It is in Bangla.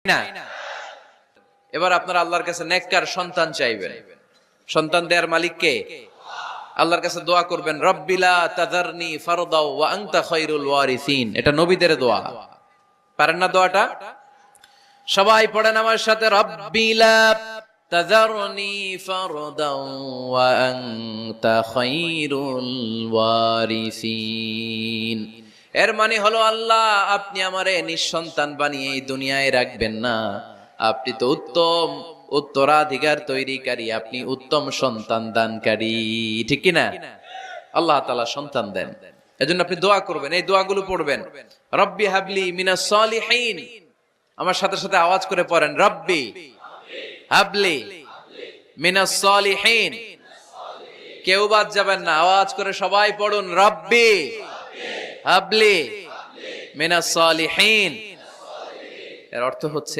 না। এবার আপনারা আল্লাহর কাছে নেককার সন্তান চাইবেন। সন্তান দেওয়ার মালিক কে? আল্লাহর কাছে দোয়া করবেন, রব্বিলা তাযারনি ফারদাও ওয়া আনতা খায়রুল ওয়ারিসিন। এটা নবীদের দোয়া। পারেন না দোয়াটা? সবাই পড়েন আমার সাথে, রব্বিলা তাযারনি ফারদাও ওয়া আনতা খায়রুল ওয়ারিসিন। এর মানে হলো, আল্লাহ আপনি আমারে নিঃসন্তান বানিয়ে এই দুনিয়ায় রাখবেন না। আপনি তো উত্তম উত্তরাধিকার তৈরিকারী, আপনি উত্তম সন্তান দানকারী, ঠিক কি না? আল্লাহ তাআলা সন্তান দেন, এজন্য আপনি দোয়া করবেন, এই দোয়াগুলো পড়বেন। রব্বি হাবলি মিনাস সালিহিন। আমার সাথে সাথে আওয়াজ করে পড়েন, রব্বি হাবলি মিনাস সালিহিন। কেউ বাদ যাবেন না, আওয়াজ করে সবাই পড়ুন, রব্বি হাবলি মিনাস সালিহিন। এর অর্থ হচ্ছে